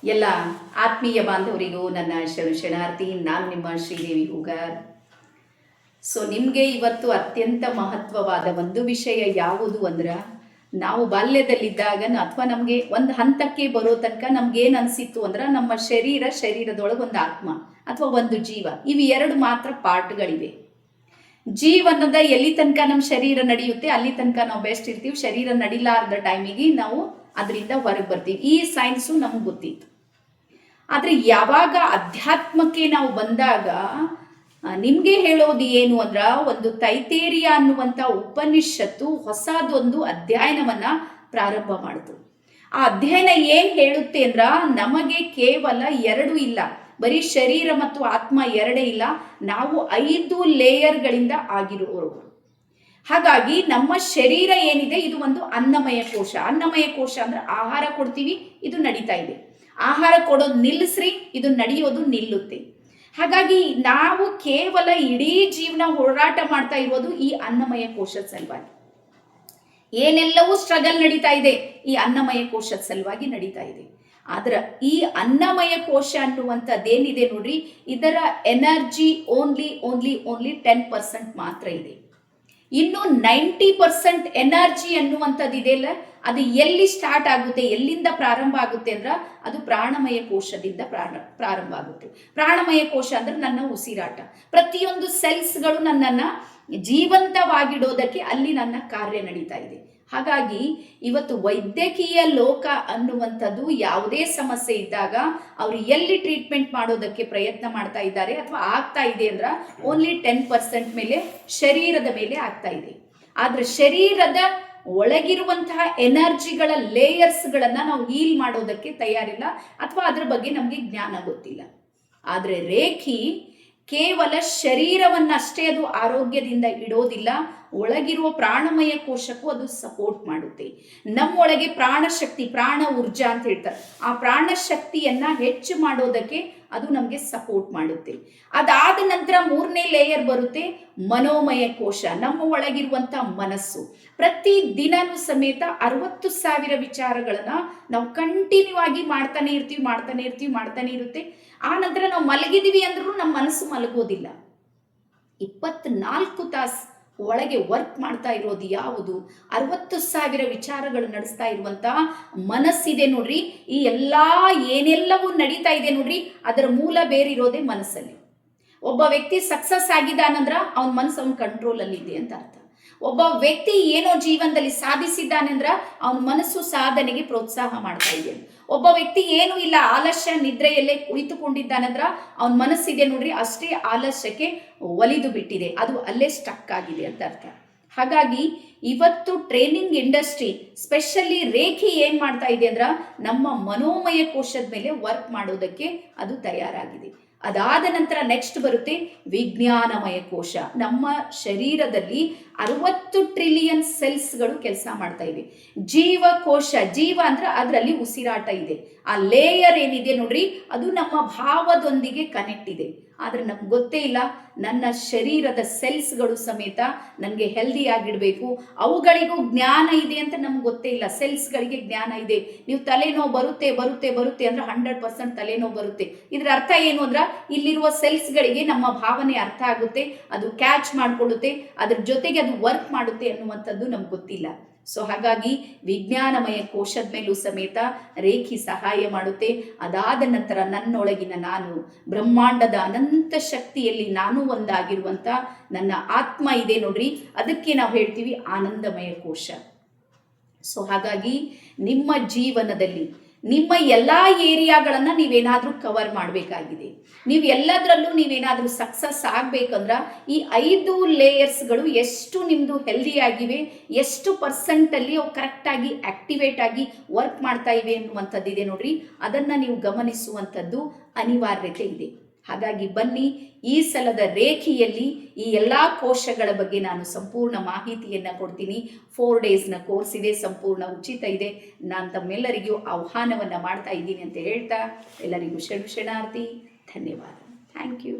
ಎಲ್ಲ ಆತ್ಮೀಯ ಬಾಂಧವರಿಗೂ ನನ್ನ ಶರಣಾರ್ಥಿ. ನಾನು ನಿಮ್ಮ ಶ್ರೀದೇವಿ ಹೂಗಾರ್. ನಿಮಗೆ ಇವತ್ತು ಅತ್ಯಂತ ಮಹತ್ವವಾದ ಒಂದು ವಿಷಯ ಯಾವುದು ಅಂದ್ರೆ, ನಾವು ಬಾಲ್ಯದಲ್ಲಿದ್ದಾಗ ಅಥವಾ ನಮಗೆ ಒಂದು ಹಂತಕ್ಕೆ ಬರೋ ತನಕ ನಮ್ಗೇನು ಅನಿಸಿತ್ತು ಅಂದ್ರೆ, ನಮ್ಮ ಶರೀರದೊಳಗೆ ಒಂದು ಆತ್ಮ ಅಥವಾ ಒಂದು ಜೀವ, ಇವು ಎರಡು ಮಾತ್ರ ಪಾರ್ಟ್ಗಳಿವೆ. ಜೀವನದ ಎಲ್ಲಿ ತನಕ ನಮ್ಮ ಶರೀರ ನಡೆಯುತ್ತೆ ಅಲ್ಲಿ ತನಕ ನಾವು ಬೆಸ್ಟ್ ಇರ್ತೀವಿ. ಶರೀರ ನಡಿಲಾರ್ದ ಟೈಮಿಗೆ ನಾವು ಅದರಿಂದ ಹೊರಗೆ ಬರ್ತೀವಿ. ಈ ಸೈನ್ಸು ನಮ್ಗೆ ಗೊತ್ತಿತ್ತು. ಆದರೆ ಯಾವಾಗ ಅಧ್ಯಾತ್ಮಕ್ಕೆ ನಾವು ಬಂದಾಗ ನಿಮಗೆ ಹೇಳೋದು ಏನು ಅಂದ್ರೆ, ಒಂದು ತೈತೇರಿಯ ಅನ್ನುವಂಥ ಉಪನಿಷತ್ತು ಹೊಸದೊಂದು ಅಧ್ಯಯನವನ್ನ ಪ್ರಾರಂಭ ಮಾಡಿತು. ಆ ಅಧ್ಯಯನ ಏನು ಹೇಳುತ್ತೆ ಅಂದ್ರೆ, ನಮಗೆ ಕೇವಲ ಎರಡು ಇಲ್ಲ, ಬರೀ ಶರೀರ ಮತ್ತು ಆತ್ಮ ಎರಡೇ ಇಲ್ಲ, ನಾವು 5 ಲೇಯರ್ಗಳಿಂದ ಆಗಿರುವವರು. ಹಾಗಾಗಿ ನಮ್ಮ ಶರೀರ ಏನಿದೆ ಇದು ಒಂದು ಅನ್ನಮಯ ಕೋಶ. ಅನ್ನಮಯ ಕೋಶ ಅಂದ್ರೆ ಆಹಾರ ಕೊಡ್ತೀವಿ, ಇದು ನಡೀತಾ ಇದೆ. ಆಹಾರ ಕೊಡೋದು ನಿಲ್ಲಿಸ್ರಿ, ಇದು ನಡೆಯೋದು ನಿಲ್ಲುತ್ತೆ. ಹಾಗಾಗಿ ನಾವು ಕೇವಲ ಇಡೀ ಜೀವನ ಹೋರಾಟ ಮಾಡ್ತಾ ಇರೋದು ಈ ಅನ್ನಮಯ ಕೋಶದ ಸಲುವಾಗಿ. ಏನೆಲ್ಲವೂ ಸ್ಟ್ರಗಲ್ ನಡೀತಾ ಇದೆ ಈ ಅನ್ನಮಯ ಕೋಶದ ಸಲುವಾಗಿ ನಡೀತಾ ಇದೆ. ಆದ್ರೆ ಈ ಅನ್ನಮಯ ಕೋಶ ಅನ್ನುವಂಥದ್ದೇನಿದೆ ನೋಡ್ರಿ, ಇದರ ಎನರ್ಜಿ ಓನ್ಲಿ 10% ಮಾತ್ರ ಇದೆ. ಇನ್ನು 90% ಎನರ್ಜಿ ಅನ್ನುವಂಥದ್ದು ಇದೆಯಲ್ಲ, ಅದು ಎಲ್ಲಿ ಸ್ಟಾರ್ಟ್ ಆಗುತ್ತೆ, ಎಲ್ಲಿಂದ ಪ್ರಾರಂಭ ಆಗುತ್ತೆ ಅಂದ್ರೆ, ಅದು ಪ್ರಾಣಮಯ ಕೋಶದಿಂದ ಪ್ರಾರಂಭ ಆಗುತ್ತೆ. ಪ್ರಾಣಮಯ ಕೋಶ ಅಂದ್ರೆ ನನ್ನ ಉಸಿರಾಟ. ಪ್ರತಿಯೊಂದು ಸೆಲ್ಸ್ಗಳು ನನ್ನನ್ನು ಜೀವಂತವಾಗಿಡೋದಕ್ಕೆ ಅಲ್ಲಿ ನನ್ನ ಕಾರ್ಯ ನಡೀತಾ ಇದೆ. ಹಾಗಾಗಿ ಇವತ್ತು ವೈದ್ಯಕೀಯ ಲೋಕ ಅನ್ನುವಂಥದ್ದು ಯಾವುದೇ ಸಮಸ್ಯೆ ಇದ್ದಾಗ ಅವರು ಎಲ್ಲಿ ಟ್ರೀಟ್ಮೆಂಟ್ ಮಾಡೋದಕ್ಕೆ ಪ್ರಯತ್ನ ಮಾಡ್ತಾ ಇದ್ದಾರೆ ಅಥವಾ ಆಗ್ತಾ ಇದೆ ಅಂದ್ರೆ ಓನ್ಲಿ 10% ಮೇಲೆ, ಶರೀರದ ಮೇಲೆ ಆಗ್ತಾ ಇದೆ. ಆದ್ರೆ ಶರೀರದ ಒಳಗಿರುವಂತಹ ಎನರ್ಜಿಗಳ ಲೇಯರ್ಸ್ಗಳನ್ನ ನಾವು ಹೀಲ್ ಮಾಡೋದಕ್ಕೆ ತಯಾರಿಲ್ಲ ಅಥವಾ ಅದ್ರ ಬಗ್ಗೆ ನಮಗೆ ಜ್ಞಾನ ಗೊತ್ತಿಲ್ಲ. ಆದ್ರೆ ರೇಖಿ ಕೇವಲ ಶರೀರವನ್ನಷ್ಟೇ ಅದು ಆರೋಗ್ಯದಿಂದ ಇಡೋದಿಲ್ಲ, ಒಳಗಿರುವ ಪ್ರಾಣಮಯ ಕೋಶಕ್ಕೂ ಅದು ಸಪೋರ್ಟ್ ಮಾಡುತ್ತೆ. ನಮ್ಮೊಳಗೆ ಪ್ರಾಣಶಕ್ತಿ, ಪ್ರಾಣ ಊರ್ಜಾ ಅಂತ ಹೇಳ್ತಾರೆ, ಆ ಪ್ರಾಣಶಕ್ತಿಯನ್ನ ಹೆಚ್ಚು ಮಾಡೋದಕ್ಕೆ ಅದು ನಮಗೆ ಸಪೋರ್ಟ್ ಮಾಡುತ್ತೆ. ಅದಾದ ನಂತರ 3ನೇ ಲೇಯರ್ ಬರುತ್ತೆ ಮನೋಮಯ ಕೋಶ, ನಮ್ಮ ಒಳಗಿರುವಂತ ಮನಸ್ಸು. ಪ್ರತಿ ದಿನನೂ ಸಮೇತ 60,000 ವಿಚಾರಗಳನ್ನ ನಾವು ಕಂಟಿನ್ಯೂ ಆಗಿ ಮಾಡ್ತಾನೆ ಇರುತ್ತೆ. ಆ ನಂತರ ನಾವು ಮಲಗಿದೀವಿ ಅಂದ್ರೂ ನಮ್ಮ ಮನಸ್ಸು ಮಲಗೋದಿಲ್ಲ. 24 ತಾಸು ಒಳಗೆ ವರ್ಕ್ ಮಾಡ್ತಾ ಇರೋದು ಯಾವುದು? 60,000 ವಿಚಾರಗಳು ನಡೆಸ್ತಾ ಇರುವಂತಹ ಮನಸ್ಸಿದೆ ನೋಡ್ರಿ. ಈ ಎಲ್ಲಾ ಏನೆಲ್ಲವೂ ನಡೀತಾ ಇದೆ ನೋಡ್ರಿ, ಅದರ ಮೂಲ ಬೇರಿರೋದೇ ಮನಸ್ಸಲ್ಲಿ. ಒಬ್ಬ ವ್ಯಕ್ತಿ ಸಕ್ಸಸ್ ಆಗಿದ್ದಾನಂದ್ರ ಅವನ ಮನಸ್ಸು ಅವನ ಕಂಟ್ರೋಲ್ ಅಲ್ಲಿ ಇದೆ ಅಂತ ಅರ್ಥ. ಒಬ್ಬ ವ್ಯಕ್ತಿ ಏನೋ ಜೀವನದಲ್ಲಿ ಸಾಧಿಸಿದ್ದಾನೆಂದ್ರ ಅವನ ಮನಸ್ಸು ಸಾಧನೆಗೆ ಪ್ರೋತ್ಸಾಹ ಮಾಡ್ತಾ ಇದೆ. ಒಬ್ಬ ವ್ಯಕ್ತಿ ಏನೂ ಇಲ್ಲ, ಆಲಸ್ಯ ನಿದ್ರೆಯಲ್ಲೇ ಕುಳಿತುಕೊಂಡಿದ್ದಾನಂದ್ರ ಅವನ ಮನಸ್ಸಿದೆ ನೋಡ್ರಿ, ಅಷ್ಟೇ ಆಲಸ್ಯಕ್ಕೆ ಒಲಿದು ಬಿಟ್ಟಿದೆ, ಅದು ಅಲ್ಲೇ ಸ್ಟಕ್ ಆಗಿದೆ ಅಂತ ಅರ್ಥ. ಹಾಗಾಗಿ ಇವತ್ತು ಟ್ರೈನಿಂಗ್ ಇಂಡಸ್ಟ್ರಿ ಸ್ಪೆಷಲಿ ರೇಖಿ ಏನ್ ಮಾಡ್ತಾ ಇದೆ ಅಂದ್ರ, ನಮ್ಮ ಮನೋಮಯ ಕೋಶದ ಮೇಲೆ ವರ್ಕ್ ಮಾಡೋದಕ್ಕೆ ಅದು ತಯಾರಾಗಿದೆ. ಅದಾದ ನಂತರ ನೆಕ್ಸ್ಟ್ ಬರುತ್ತೆ ವಿಜ್ಞಾನಮಯ ಕೋಶ. ನಮ್ಮ ಶರೀರದಲ್ಲಿ 60 ಟ್ರಿಲಿಯನ್ ಸೆಲ್ಸ್ಗಳು ಕೆಲಸ ಮಾಡ್ತಾ ಇವೆ. ಜೀವಕೋಶ, ಜೀವ ಅಂದ್ರೆ ಅದರಲ್ಲಿ ಉಸಿರಾಟ ಇದೆ. ಆ ಲೇಯರ್ ಏನಿದೆ ನೋಡ್ರಿ, ಅದು ನಮ್ಮ ಭಾವದೊಂದಿಗೆ ಕನೆಕ್ಟ್ ಇದೆ. ಆದ್ರೆ ನಮ್ಗೆ ಗೊತ್ತೇ ಇಲ್ಲ, ನನ್ನ ಶರೀರದ ಸೆಲ್ಸ್ಗಳು ಸಮೇತ ನನಗೆ ಹೆಲ್ದಿ ಆಗಿಡಬೇಕು, ಅವುಗಳಿಗೂ ಜ್ಞಾನ ಇದೆ ಅಂತ ನಮ್ಗೆ ಗೊತ್ತೇ ಇಲ್ಲ. ಸೆಲ್ಸ್ಗಳಿಗೆ ಜ್ಞಾನ ಇದೆ. ನೀವು ತಲೆನೋವು ಬರುತ್ತೆ ಅಂದ್ರೆ 100% ತಲೆನೋವು ಬರುತ್ತೆ. ಇದ್ರ ಅರ್ಥ ಏನು ಅಂದ್ರೆ, ಇಲ್ಲಿರುವ ಸೆಲ್ಸ್ಗಳಿಗೆ ನಮ್ಮ ಭಾವನೆ ಅರ್ಥ ಆಗುತ್ತೆ, ಅದು ಕ್ಯಾಚ್ ಮಾಡ್ಕೊಳ್ಳುತ್ತೆ, ಅದ್ರ ಜೊತೆಗೆ ಅದು ವರ್ಕ್ ಮಾಡುತ್ತೆ ಅನ್ನುವಂಥದ್ದು ನಮ್ಗೆ ಗೊತ್ತಿಲ್ಲ. ಹಾಗಾಗಿ ವಿಜ್ಞಾನಮಯ ಕೋಶದ ಮೇಲೂ ಸಮೇತ ರೇಖಿ ಸಹಾಯ ಮಾಡುತ್ತೆ. ಅದಾದ ನಂತರ ನನ್ನೊಳಗಿನ ನಾನು, ಬ್ರಹ್ಮಾಂಡದ ಅನಂತ ಶಕ್ತಿಯಲ್ಲಿ ನಾನು ಒಂದಾಗಿರುವಂತ ನನ್ನ ಆತ್ಮ ಇದೆ ನೋಡ್ರಿ, ಅದಕ್ಕೆ ನಾವು ಹೇಳ್ತೀವಿ ಆನಂದಮಯ ಕೋಶ. ಹಾಗಾಗಿ ನಿಮ್ಮ ಜೀವನದಲ್ಲಿ ನಿಮ್ಮ ಎಲ್ಲಾ ಏರಿಯಾಗಳನ್ನ ನೀವೇನಾದ್ರೂ ಕವರ್ ಮಾಡಬೇಕಾಗಿದೆ. ನೀವು ಎಲ್ಲದರಲ್ಲೂ ನೀವೇನಾದ್ರೂ ಸಕ್ಸಸ್ ಆಗ್ಬೇಕಂದ್ರ ಈ 5 ಲೇಯರ್ಸ್ಗಳು ಎಷ್ಟು ನಿಮ್ದು ಹೆಲ್ದಿ ಆಗಿವೆ, ಎಷ್ಟು % ಅವು ಕರೆಕ್ಟ್ ಆಗಿ ಆಕ್ಟಿವೇಟ್ ಆಗಿ ವರ್ಕ್ ಮಾಡ್ತಾ ಇವೆ ಅನ್ನುವಂಥದ್ದಿದೆ ನೋಡ್ರಿ, ಅದನ್ನ ನೀವು ಗಮನಿಸುವಂಥದ್ದು ಅನಿವಾರ್ಯತೆ ಇದೆ. ಹಾಗಾಗಿ ಬನ್ನಿ, ಈ ಸಲದ ರೇಖಿಯಲ್ಲಿ ಈ ಎಲ್ಲ ಕೋಶಗಳ ಬಗ್ಗೆ ನಾನು ಸಂಪೂರ್ಣ ಮಾಹಿತಿಯನ್ನ ಕೊಡ್ತೀನಿ. 4 ಡೇಸ್ನ ಕೋರ್ಸ್ ಇದೆ, ಸಂಪೂರ್ಣ ಉಚಿತ ಇದೆ. ನಾನು ತಮ್ಮೆಲ್ಲರಿಗೂ ಆಹ್ವಾನವನ್ನ ಮಾಡ್ತಾ ಇದ್ದೀನಿ ಅಂತ ಹೇಳ್ತಾ ಎಲ್ಲರಿಗೂ ಶರಣಾರ್ಥಿ. ಧನ್ಯವಾದ. Thank you.